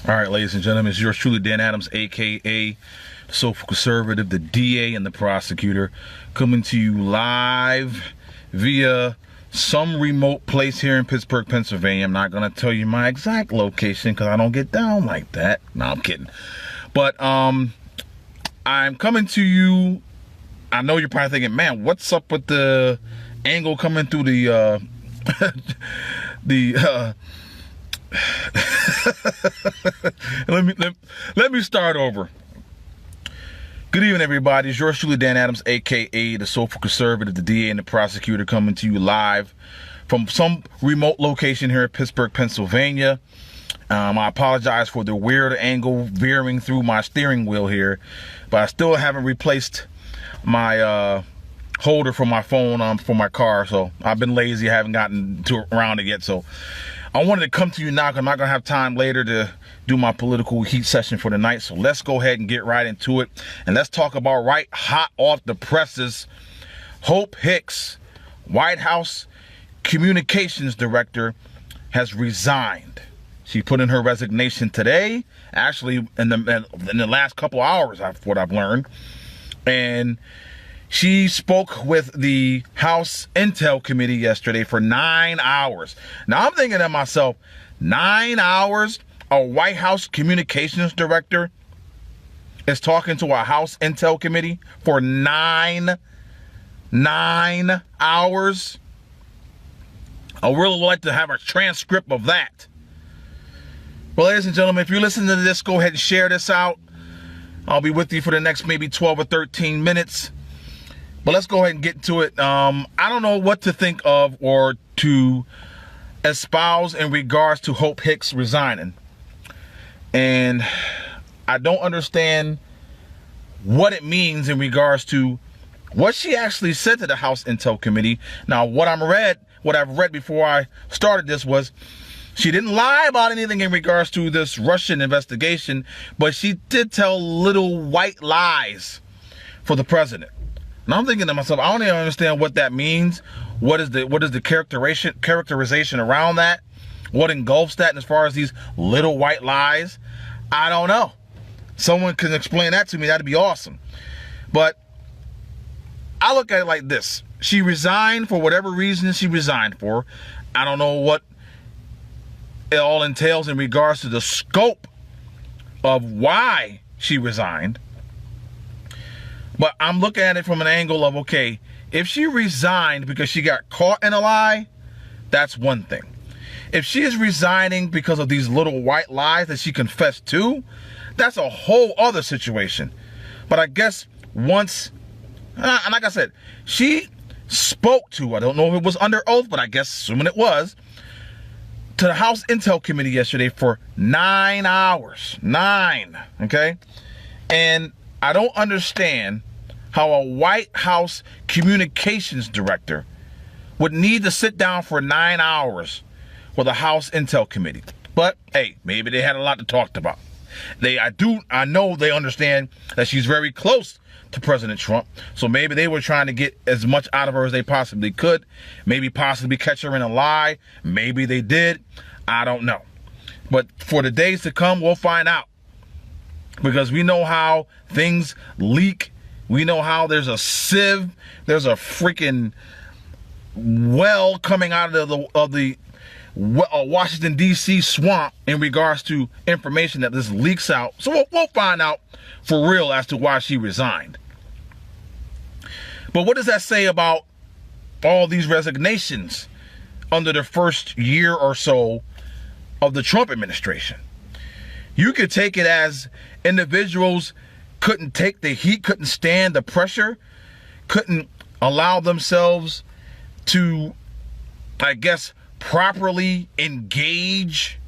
All right, ladies and gentlemen, it's yours truly, Dan Adams, a.k.a. the Soulful Conservative, the DA, and the prosecutor, coming to you live via some remote place here in Pittsburgh, Pennsylvania. I'm not going to tell you my exact location because I don't get down like that. No, I'm kidding. But I'm coming to you. I know you're probably thinking, man, what's up with the angle coming through the let me start over. Good evening, everybody. It's yours truly, Dan Adams, a.k.a. the Soulful Conservative, the DA, and the prosecutor, coming to you live from some remote location here in Pittsburgh, Pennsylvania. I apologize for the weird angle veering through my steering wheel here, but I still haven't replaced my holder for my phone for my car, so I've been lazy. I haven't gotten around it yet, so I wanted to come to you now because I'm not going to have time later to do my political heat session for the night. So let's go ahead and get right into it. And let's talk about right hot off the presses. Hope Hicks, White House Communications Director, has resigned. She put in her resignation today, actually in the last couple hours, what I've learned. And she spoke with the House Intel Committee yesterday for 9 hours. Now, I'm thinking to myself, 9 hours? A White House Communications Director is talking to a House Intel Committee for nine hours? I really would like to have a transcript of that. Well, ladies and gentlemen, if you're listening to this, go ahead and share this out. I'll be with you for the next maybe 12 or 13 minutes. But let's go ahead and get into it. I don't know what to think of or to espouse in regards to Hope Hicks resigning. And I don't understand what it means in regards to what she actually said to the House Intel Committee. Now, what I've read before I started this was she didn't lie about anything in regards to this Russian investigation, but she did tell little white lies for the president. And I'm thinking to myself, I don't even understand what that means. What is the characterization around that? What engulfs that as far as these little white lies? I don't know. Someone can explain that to me. That'd be awesome. But I look at it like this. She resigned for whatever reason she resigned for. I don't know what it all entails in regards to the scope of why she resigned. But I'm looking at it from an angle of, okay, if she resigned because she got caught in a lie, that's one thing. If she is resigning because of these little white lies that she confessed to, that's a whole other situation. But I guess once, and like I said, she spoke to, I don't know if it was under oath, but I guess assuming it was, to the House Intel Committee yesterday for 9 hours. 9, okay? And I don't understand how a White House Communications Director would need to sit down for 9 hours with a House Intel Committee. But hey, maybe they had a lot to talk about. I know they understand that she's very close to President Trump, so maybe they were trying to get as much out of her as they possibly could. Maybe possibly catch her in a lie. Maybe they did. I don't know. But for the days to come, we'll find out. Because we know how things leak. We know how there's a sieve. There's a freaking well coming out of the Washington, D.C. swamp in regards to information that this leaks out. So we'll find out for real as to why she resigned. But what does that say about all these resignations under the first year or so of the Trump administration? You could take it as individuals couldn't take the heat, couldn't stand the pressure, couldn't allow themselves to, I guess, properly engage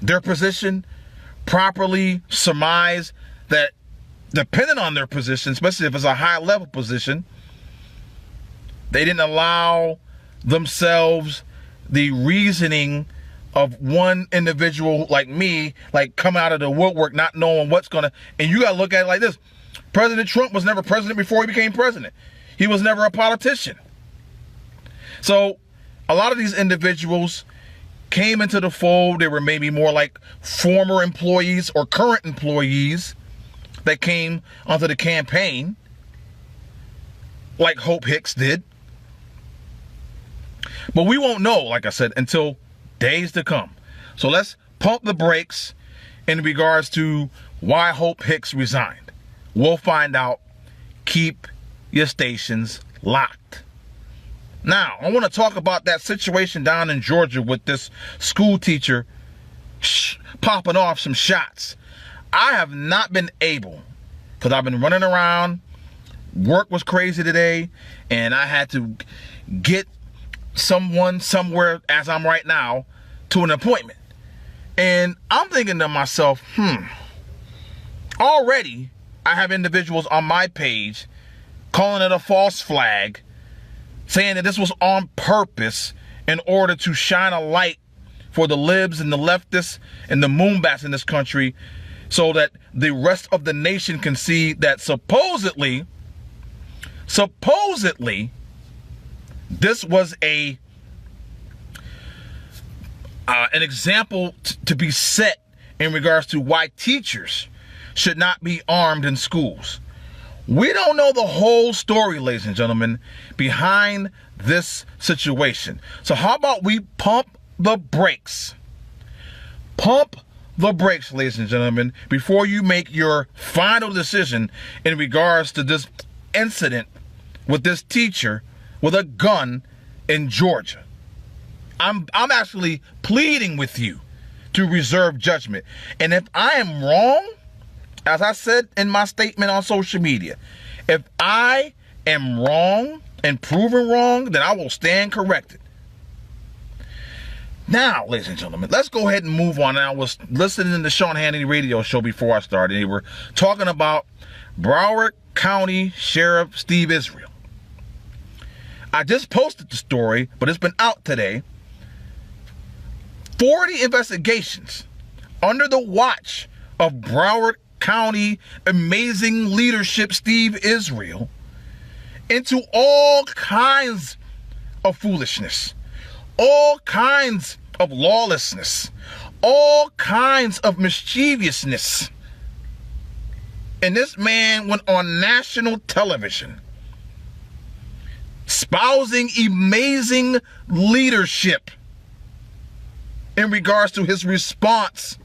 their position, properly surmise that depending on their position, especially if it's a high level position, they didn't allow themselves the reasoning of one individual like me, like come out of the woodwork not knowing what's gonna, and you gotta look at it like this. President Trump was never president before he became president. He was never a politician. So a lot of these individuals came into the fold, they were maybe more like former employees or current employees that came onto the campaign, like Hope Hicks did. But we won't know, like I said, until days to come. So let's pump the brakes in regards to why Hope Hicks resigned. We'll find out. Keep your stations locked. Now, I want to talk about that situation down in Georgia with this school teacher popping off some shots. I have not been able, because I've been running around, work was crazy today, and I had to get someone somewhere, as I'm right now, to an appointment. And I'm thinking to myself, already I have individuals on my page calling it a false flag, saying that this was on purpose in order to shine a light for the libs and the leftists and the moonbats in this country, so that the rest of the nation can see that supposedly, this was an example to be set in regards to why teachers should not be armed in schools. We don't know the whole story, ladies and gentlemen, behind this situation. So how about we pump the brakes? Pump the brakes, ladies and gentlemen, before you make your final decision in regards to this incident with this teacher with a gun in Georgia. I'm actually pleading with you to reserve judgment. And if I am wrong, as I said in my statement on social media, if I am wrong and proven wrong, then I will stand corrected. Now, ladies and gentlemen, let's go ahead and move on. I was listening to the Sean Hannity radio show before I started. They were talking about Broward County Sheriff Steve Israel. I just posted the story, but it's been out today. 40 investigations under the watch of Broward County amazing leadership Steve Israel into all kinds of foolishness, all kinds of lawlessness, all kinds of mischievousness. And this man went on national television espousing amazing leadership in regards to his response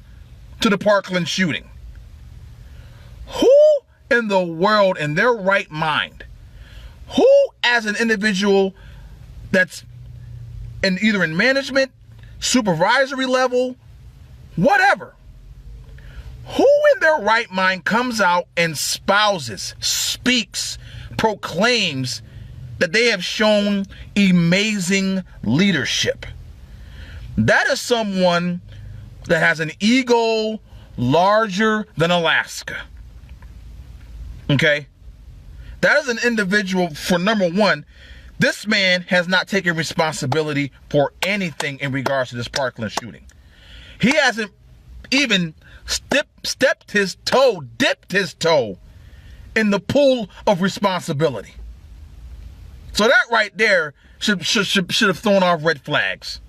to the Parkland shooting. Who in the world, in their right mind, who as an individual that's either in management, supervisory level, whatever, who in their right mind comes out and spouses, speaks, proclaims that they have shown amazing leadership? That is someone that has an ego larger than Alaska. Okay? That is an individual, for number one, this man has not taken responsibility for anything in regards to this Parkland shooting. He hasn't even dipped his toe in the pool of responsibility. So that right there should have thrown off red flags.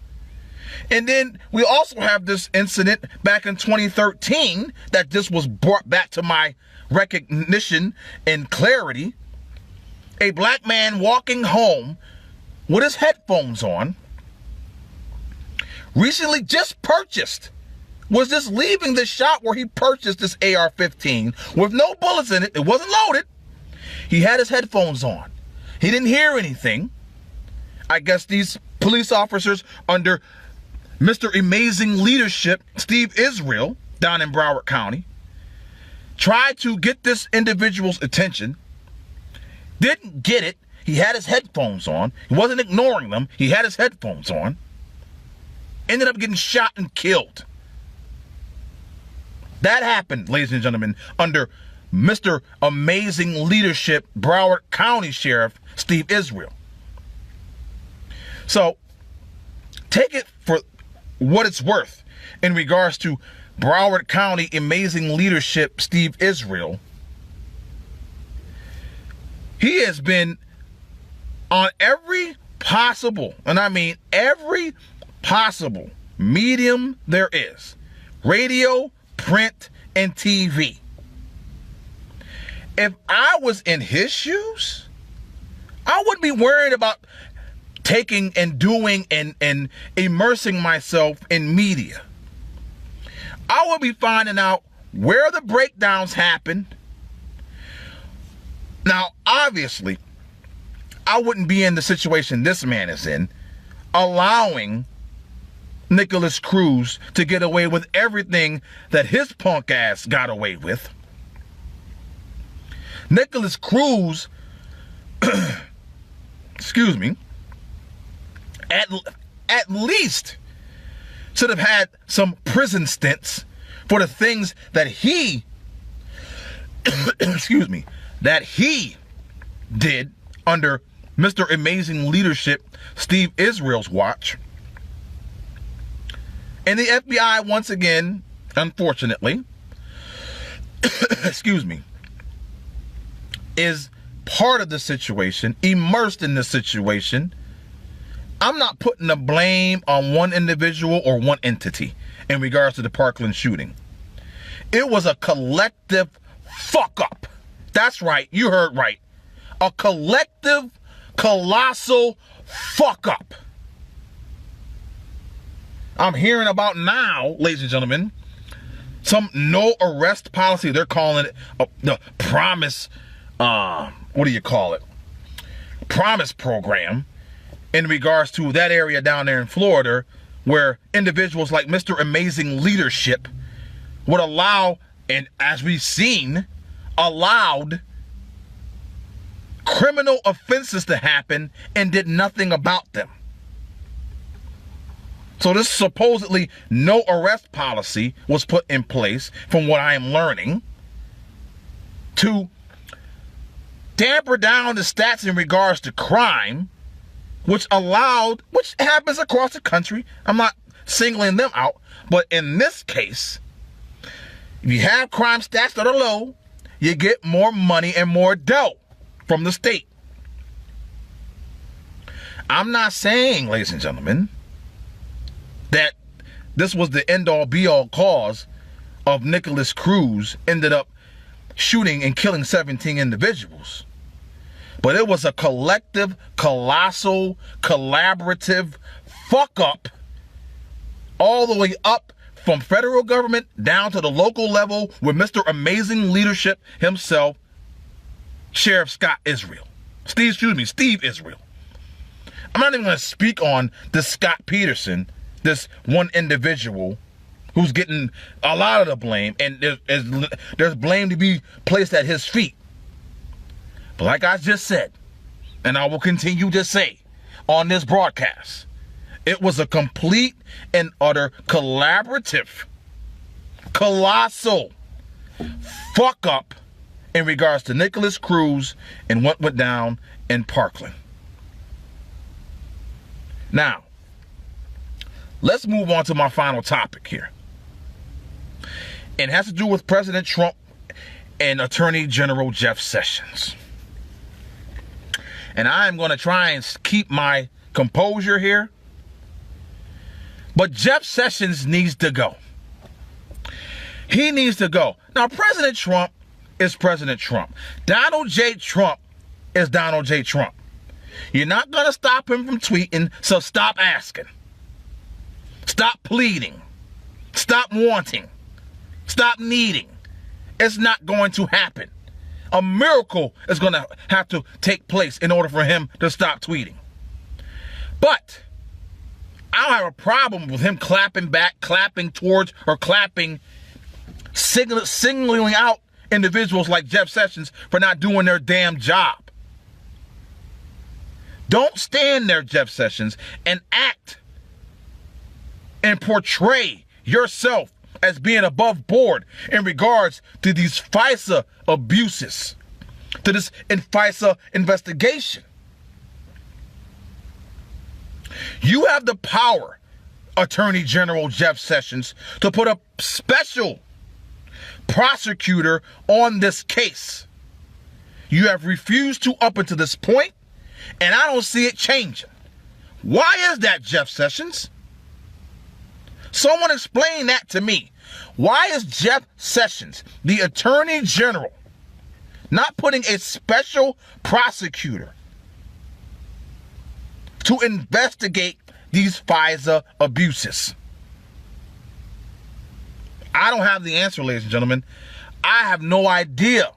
And then we also have this incident back in 2013 that just was brought back to my recognition and clarity. A black man walking home with his headphones on, recently just purchased, was just leaving the shop where he purchased this AR-15 with no bullets in it. It wasn't loaded. He had his headphones on. He didn't hear anything. I guess these police officers under Mr. Amazing Leadership, Steve Israel, down in Broward County, tried to get this individual's attention, didn't get it. He had his headphones on. He wasn't ignoring them. He had his headphones on. Ended up getting shot and killed. That happened, ladies and gentlemen, under Mr. Amazing Leadership, Broward County Sheriff Steve Israel. So, take it for what it's worth in regards to Broward County Amazing Leadership Steve Israel. He has been on every possible, and I mean every possible medium there is: radio, print, and TV. If I was in his shoes, I wouldn't be worried about taking and doing and immersing myself in media. I would be finding out where the breakdowns happen. Now, obviously, I wouldn't be in the situation this man is in, allowing Nicholas Cruz to get away with everything that his punk ass got away with. Nicholas Cruz, excuse me, at least should have had some prison stints for the things that he, excuse me, that he did under Mr. Amazing Leadership Steve Israel's watch. And the FBI, once again, unfortunately, excuse me, is part of the situation, immersed in the situation. I'm not putting the blame on one individual or one entity in regards to the Parkland shooting. It was a collective fuck up. That's right, you heard right. A collective, colossal fuck up. I'm hearing about now, ladies and gentlemen, some no arrest policy. They're calling it the promise, what do you call it? Promise program in regards to that area down there in Florida, where individuals like Mr. Amazing Leadership would allow, and as we've seen, allowed criminal offenses to happen and did nothing about them. So this supposedly no arrest policy was put in place, from what I am learning, to damper down the stats in regards to crime, which happens across the country. I'm not singling them out, but in this case, if you have crime stats that are low, you get more money and more dough from the state. I'm not saying, ladies and gentlemen, that this was the end-all be-all cause of Nicholas Cruz ended up shooting and killing 17 individuals. But it was a collective, colossal, collaborative fuck-up all the way up from federal government down to the local level with Mr. Amazing Leadership himself, Sheriff Steve Israel. I'm not even going to speak on this Scott Peterson, this one individual who's getting a lot of the blame, and there's blame to be placed at his feet. But like I just said, and I will continue to say on this broadcast, it was a complete and utter collaborative, colossal fuck up in regards to Nicholas Cruz and what went down in Parkland. Now, let's move on to my final topic here. It has to do with President Trump and Attorney General Jeff Sessions. And I am going to try and keep my composure here. But Jeff Sessions needs to go. He needs to go. Now, President Trump is President Trump. Donald J. Trump is Donald J. Trump. You're not going to stop him from tweeting, so stop asking. Stop pleading. Stop wanting. Stop needing. It's not going to happen. A miracle is going to have to take place in order for him to stop tweeting. But I don't have a problem with him clapping back, clapping towards, or singling out individuals like Jeff Sessions for not doing their damn job. Don't stand there, Jeff Sessions, and act and portray yourself as being above board in regards to these FISA abuses, to this FISA investigation. You have the power, Attorney General Jeff Sessions, to put a special prosecutor on this case. You have refused to up until this point, and I don't see it changing. Why is that, Jeff Sessions? Someone explain that to me. Why is Jeff Sessions, the Attorney General, not putting a special prosecutor to investigate these FISA abuses? I don't have the answer, ladies and gentlemen. I have no idea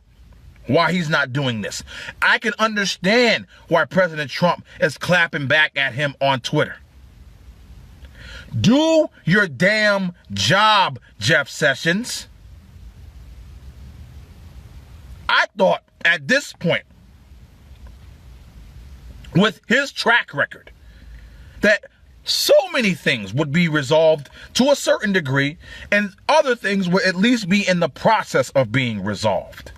why he's not doing this. I can understand why President Trump is clapping back at him on Twitter. Do your damn job, Jeff Sessions. I thought at this point, with his track record, that so many things would be resolved to a certain degree, and other things would at least be in the process of being resolved.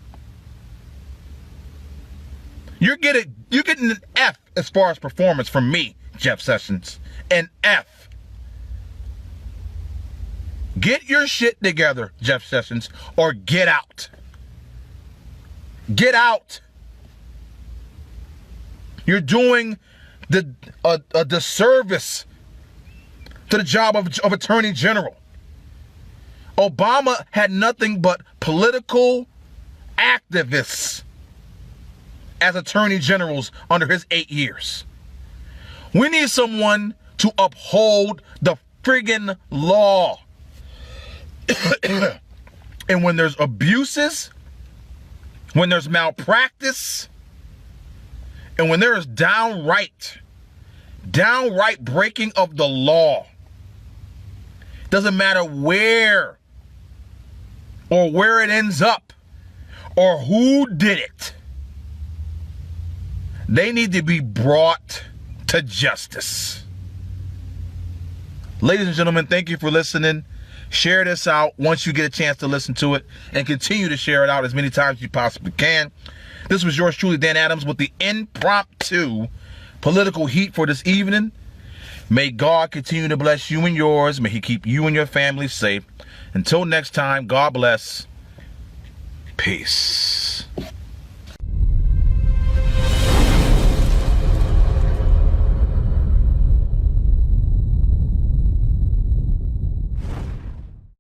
You're getting an F as far as performance from me, Jeff Sessions. An F. Get your shit together, Jeff Sessions, or get out. Get out. You're doing a disservice to the job of Attorney General. Obama had nothing but political activists as Attorney Generals under his 8 years. We need someone to uphold the friggin' law. And when there's abuses, when there's malpractice, and when there is downright breaking of the law, doesn't matter where or where it ends up or who did it, they need to be brought to justice. Ladies and gentlemen, thank you for listening. Share this out once you get a chance to listen to it, and continue to share it out as many times as you possibly can. This was yours truly, Dan Adams, with the impromptu political heat for this evening. May God continue to bless you and yours. May he keep you and your family safe. Until next time, God bless. Peace.